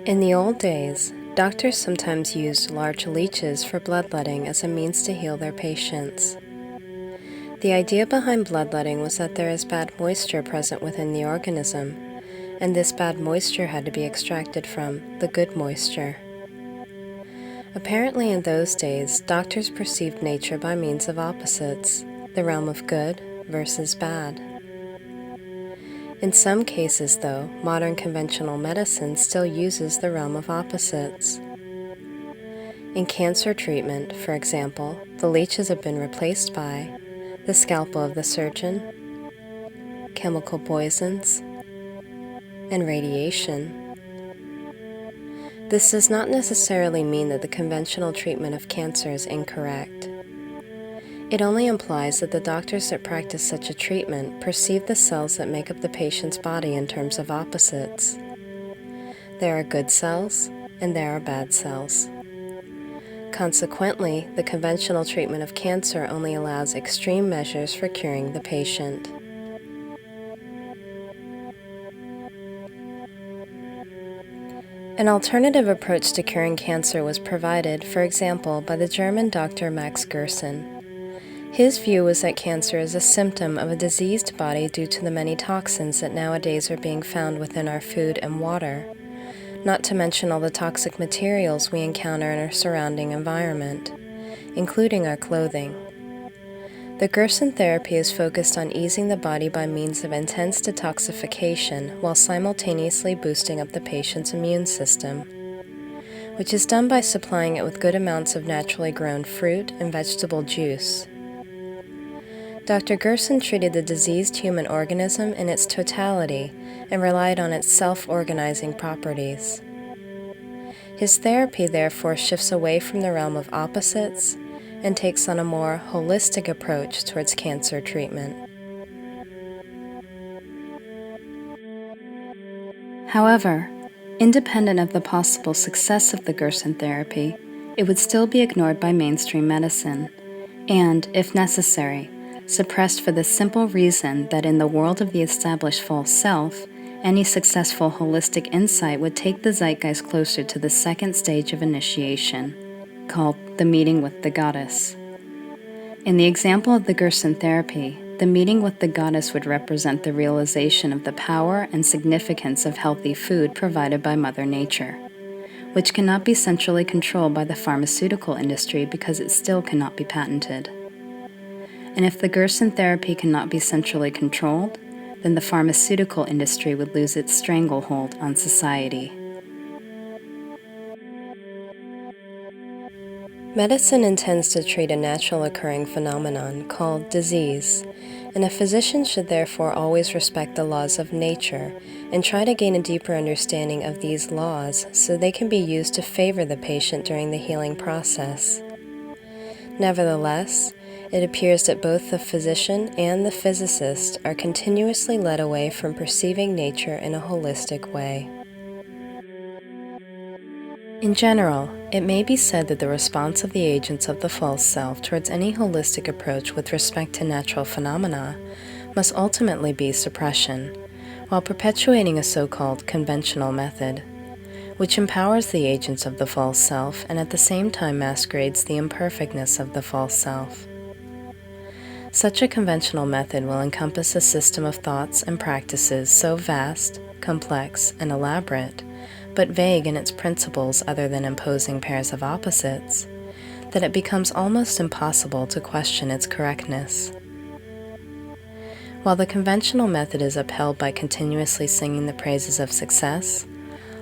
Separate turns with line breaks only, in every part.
In the old days, doctors sometimes used large leeches for bloodletting as a means to heal their patients. The idea behind bloodletting was that there is bad moisture present within the organism, and this bad moisture had to be extracted from the good moisture. Apparently in those days, doctors perceived nature by means of opposites, the realm of good versus bad. In some cases, though, modern conventional medicine still uses the realm of opposites. In cancer treatment, for example, the leeches have been replaced by the scalpel of the surgeon, chemical poisons, and radiation. This does not necessarily mean that the conventional treatment of cancer is incorrect. It only implies that the doctors that practice such a treatment perceive the cells that make up the patient's body in terms of opposites. There are good cells, and there are bad cells. Consequently, the conventional treatment of cancer only allows extreme measures for curing the patient. An alternative approach to curing cancer was provided, for example, by the German Dr. Max Gerson. His view was that cancer is a symptom of a diseased body due to the many toxins that nowadays are being found within our food and water, not to mention all the toxic materials we encounter in our surrounding environment, including our clothing. The Gerson therapy is focused on easing the body by means of intense detoxification while simultaneously boosting up the patient's immune system, which is done by supplying it with good amounts of naturally grown fruit and vegetable juice. Dr. Gerson treated the diseased human organism in its totality and relied on its self-organizing properties. His therapy therefore shifts away from the realm of opposites and takes on a more holistic approach towards cancer treatment.
However, independent of the possible success of the Gerson therapy, it would still be ignored by mainstream medicine, and, if necessary, suppressed for the simple reason that in the world of the established false self, any successful holistic insight would take the zeitgeist closer to the second stage of initiation, called the meeting with the goddess. In the example of the Gerson therapy, the meeting with the goddess would represent the realization of the power and significance of healthy food provided by Mother Nature, which cannot be centrally controlled by the pharmaceutical industry because it still cannot be patented. And if the Gerson therapy cannot be centrally controlled, then the pharmaceutical industry would lose its stranglehold on society.
Medicine intends to treat a natural occurring phenomenon called disease, and a physician should therefore always respect the laws of nature and try to gain a deeper understanding of these laws so they can be used to favor the patient during the healing process. Nevertheless, it appears that both the physician and the physicist are continuously led away from perceiving nature in a holistic way. In general, it may be said that the response of the agents of the false self towards any holistic approach with respect to natural phenomena must ultimately be suppression, while perpetuating a so-called conventional method, which empowers the agents of the false self and at the same time masquerades the imperfectness of the false self. Such a conventional method will encompass a system of thoughts and practices so vast, complex, and elaborate, but vague in its principles other than imposing pairs of opposites, that it becomes almost impossible to question its correctness. While the conventional method is upheld by continuously singing the praises of success,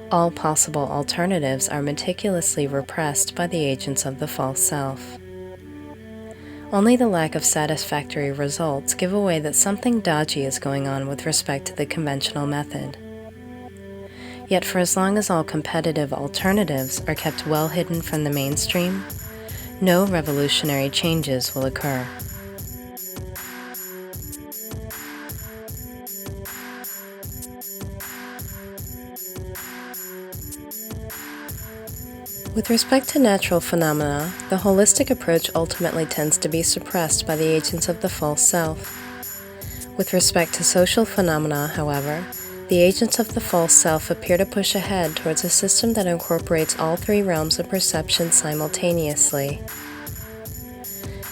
all possible alternatives are meticulously repressed by the agents of the false self. Only the lack of satisfactory results give away that something dodgy is going on with respect to the conventional method. Yet for as long as all competitive alternatives are kept well hidden from the mainstream, no revolutionary changes will occur. With respect to natural phenomena, the holistic approach ultimately tends to be suppressed by the agents of the false self. With respect to social phenomena, however, the agents of the false self appear to push ahead towards a system that incorporates all three realms of perception simultaneously.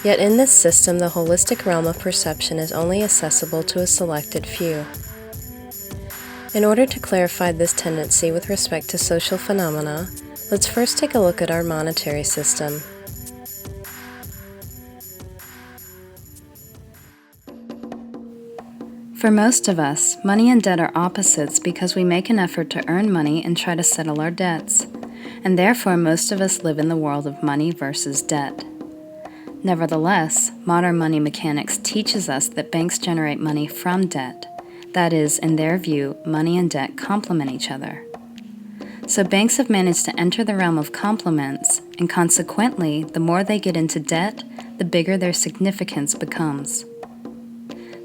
Yet in this system, the holistic realm of perception is only accessible to a selected few. In order to clarify this tendency with respect to social phenomena, let's first take a look at our monetary system.
For most of us, money and debt are opposites because we make an effort to earn money and try to settle our debts, and therefore most of us live in the world of money versus debt. Nevertheless, modern money mechanics teaches us that banks generate money from debt. That is, in their view, money and debt complement each other. So banks have managed to enter the realm of complements, and consequently, the more they get into debt, the bigger their significance becomes.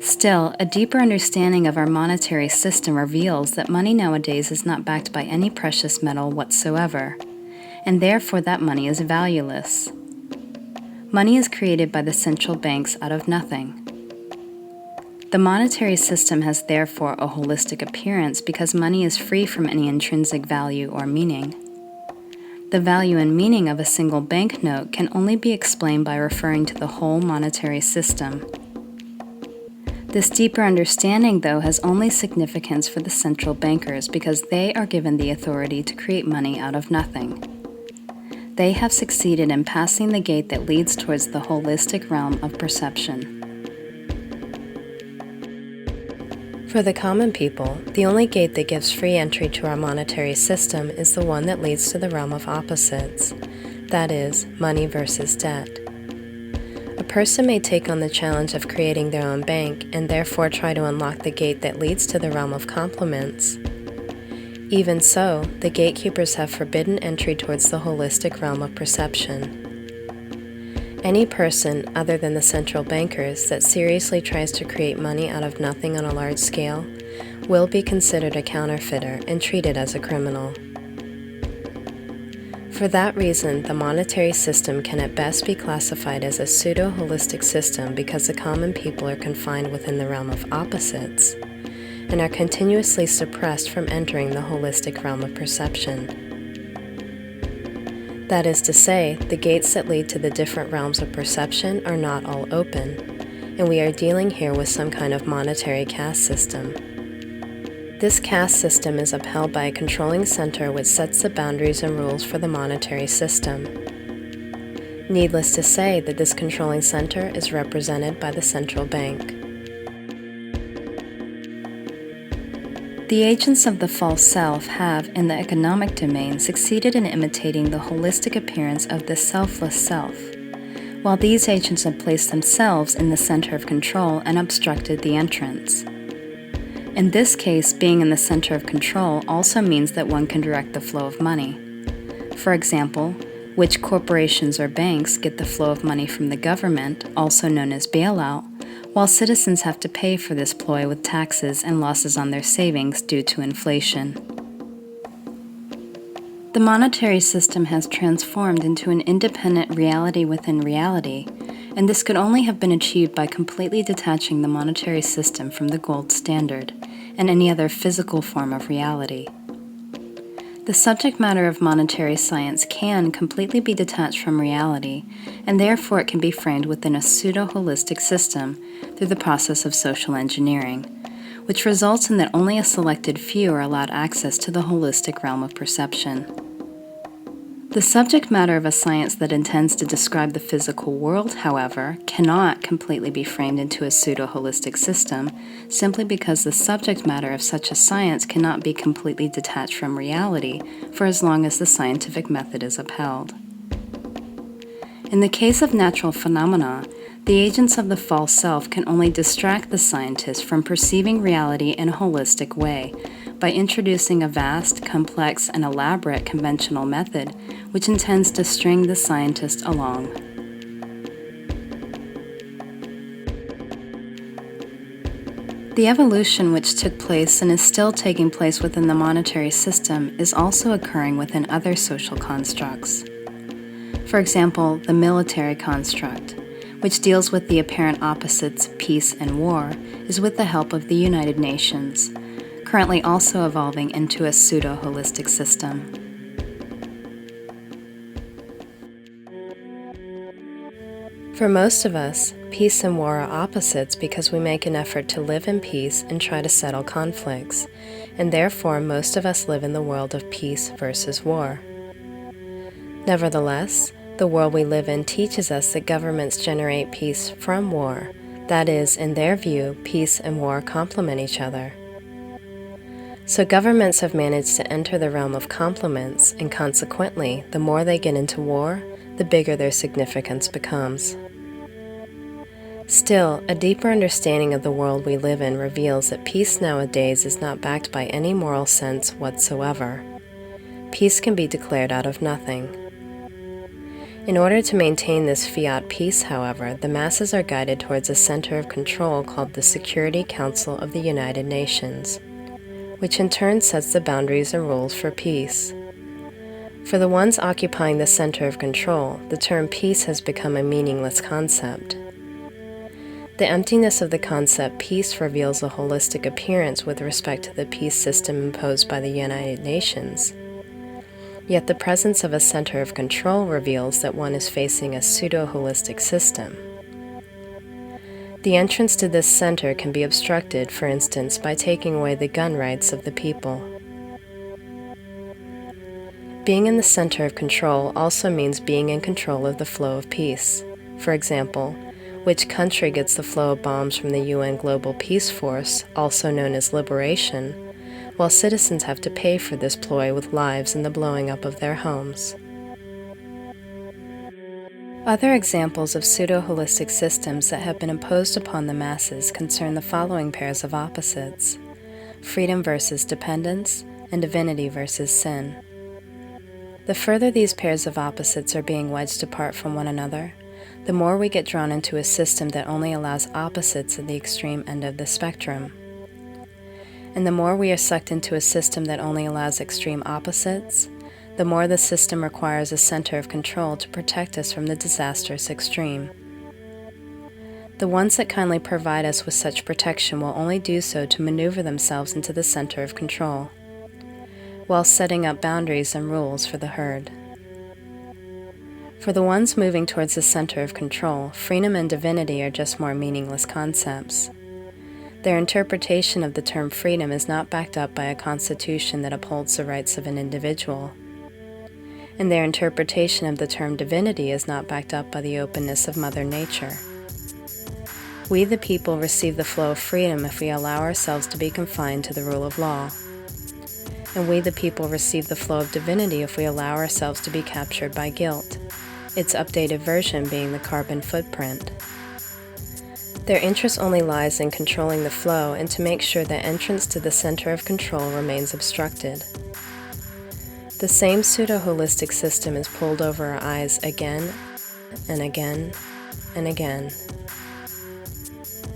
Still, a deeper understanding of our monetary system reveals that money nowadays is not backed by any precious metal whatsoever, and therefore that money is valueless. Money is created by the central banks out of nothing. The monetary system has therefore a holistic appearance because money is free from any intrinsic value or meaning. The value and meaning of a single banknote can only be explained by referring to the whole monetary system. This deeper understanding, though, has only significance for the central bankers because they are given the authority to create money out of nothing. They have succeeded in passing the gate that leads towards the holistic realm of perception.
For the common people, the only gate that gives free entry to our monetary system is the one that leads to the realm of opposites, that is, money versus debt. A person may take on the challenge of creating their own bank and therefore try to unlock the gate that leads to the realm of complements. Even so, the gatekeepers have forbidden entry towards the holistic realm of perception. Any person, other than the central bankers, that seriously tries to create money out of nothing on a large scale will be considered a counterfeiter and treated as a criminal. For that reason, the monetary system can at best be classified as a pseudo-holistic system because the common people are confined within the realm of opposites and are continuously suppressed from entering the holistic realm of perception. That is to say, the gates that lead to the different realms of perception are not all open, and we are dealing here with some kind of monetary caste system. This caste system is upheld by a controlling center which sets the boundaries and rules for the monetary system. Needless to say that this controlling center is represented by the central bank.
The agents of the false self have, in the economic domain, succeeded in imitating the holistic appearance of the selfless self, while these agents have placed themselves in the center of control and obstructed the entrance. In this case, being in the center of control also means that one can direct the flow of money. For example, which corporations or banks get the flow of money from the government, also known as bailout, while citizens have to pay for this ploy with taxes and losses on their savings due to inflation. The monetary system has transformed into an independent reality within reality, and this could only have been achieved by completely detaching the monetary system from the gold standard and any other physical form of reality. The subject matter of monetary science can completely be detached from reality, and therefore it can be framed within a pseudo-holistic system through the process of social engineering, which results in that only a selected few are allowed access to the holistic realm of perception. The subject matter of a science that intends to describe the physical world, however, cannot completely be framed into a pseudo-holistic system simply because the subject matter of such a science cannot be completely detached from reality for as long as the scientific method is upheld. In the case of natural phenomena, the agents of the false self can only distract the scientist from perceiving reality in a holistic way by introducing a vast, complex, and elaborate conventional method which intends to string the scientist along. The evolution which took place and is still taking place within the monetary system is also occurring within other social constructs. For example, the military construct, which deals with the apparent opposites, peace and war, is with the help of the United Nations, currently also evolving into a pseudo-holistic system.
For most of us, peace and war are opposites because we make an effort to live in peace and try to settle conflicts, and therefore most of us live in the world of peace versus war. Nevertheless, the world we live in teaches us that governments generate peace from war. That is, in their view, peace and war complement each other. So governments have managed to enter the realm of complements, and consequently, the more they get into war, the bigger their significance becomes. Still, a deeper understanding of the world we live in reveals that peace nowadays is not backed by any moral sense whatsoever. Peace can be declared out of nothing. In order to maintain this fiat peace, however, the masses are guided towards a center of control called the Security Council of the United Nations, which in turn sets the boundaries and rules for peace. For the ones occupying the center of control, the term peace has become a meaningless concept. The emptiness of the concept peace reveals a holistic appearance with respect to the peace system imposed by the United Nations. Yet the presence of a center of control reveals that one is facing a pseudo-holistic system. The entrance to this center can be obstructed, for instance, by taking away the gun rights of the people. Being in the center of control also means being in control of the flow of peace. For example, which country gets the flow of bombs from the UN Global Peace Force, also known as Liberation, while citizens have to pay for this ploy with lives and the blowing up of their homes. Other examples of pseudo-holistic systems that have been imposed upon the masses concern the following pairs of opposites: freedom versus dependence, and divinity versus sin. The further these pairs of opposites are being wedged apart from one another, the more we get drawn into a system that only allows opposites at the extreme end of the spectrum. And the more we are sucked into a system that only allows extreme opposites, the more the system requires a center of control to protect us from the disastrous extreme. The ones that kindly provide us with such protection will only do so to maneuver themselves into the center of control, while setting up boundaries and rules for the herd. For the ones moving towards the center of control, freedom and divinity are just more meaningless concepts. Their interpretation of the term freedom is not backed up by a constitution that upholds the rights of an individual, and their interpretation of the term divinity is not backed up by the openness of Mother Nature. We the people receive the flow of freedom if we allow ourselves to be confined to the rule of law, and we the people receive the flow of divinity if we allow ourselves to be captured by guilt, its updated version being the carbon footprint. Their interest only lies in controlling the flow and to make sure that entrance to the center of control remains obstructed. The same pseudo-holistic system is pulled over our eyes again and again and again.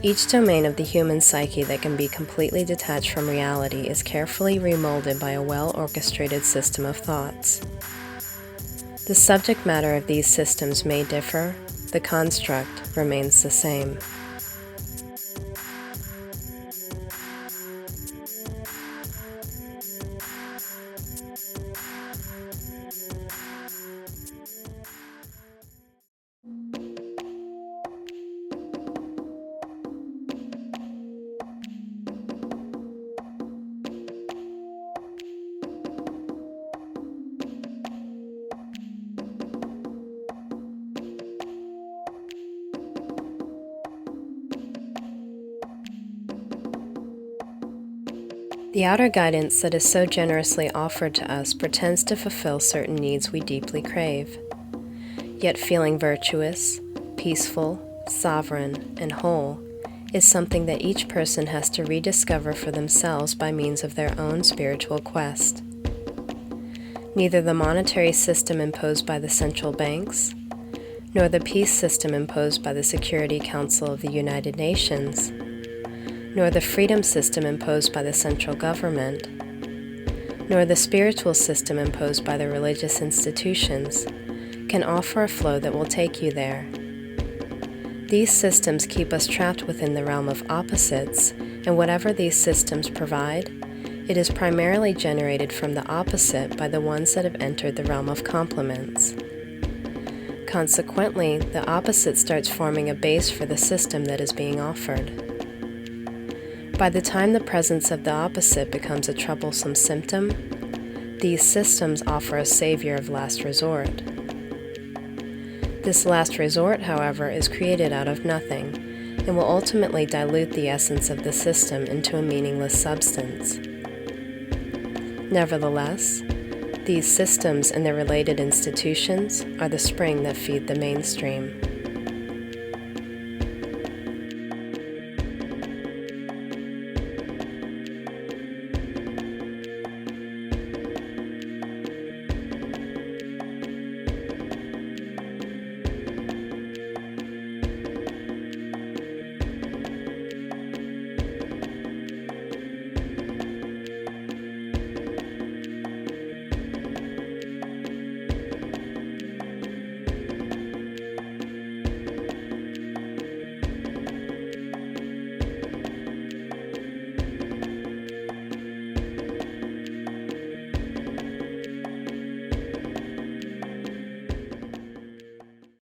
Each domain of the human psyche that can be completely detached from reality is carefully remolded by a well-orchestrated system of thoughts. The subject matter of these systems may differ, the construct remains the same. The outer guidance that is so generously offered to us pretends to fulfill certain needs we deeply crave. Yet feeling virtuous, peaceful, sovereign, and whole is something that each person has to rediscover for themselves by means of their own spiritual quest. Neither the monetary system imposed by the central banks, nor the peace system imposed by the Security Council of the United Nations, nor the freedom system imposed by the central government, nor the spiritual system imposed by the religious institutions, can offer a flow that will take you there. These systems keep us trapped within the realm of opposites, and whatever these systems provide, It is primarily generated from the opposite by the ones that have entered the realm of complements. Consequently, the opposite starts forming a base for the system that is being offered. By the time the presence of the opposite becomes a troublesome symptom, these systems offer a savior of last resort. This last resort, however, is created out of nothing and will ultimately dilute the essence of the system into a meaningless substance. Nevertheless, these systems and their related institutions are the spring that feed the mainstream.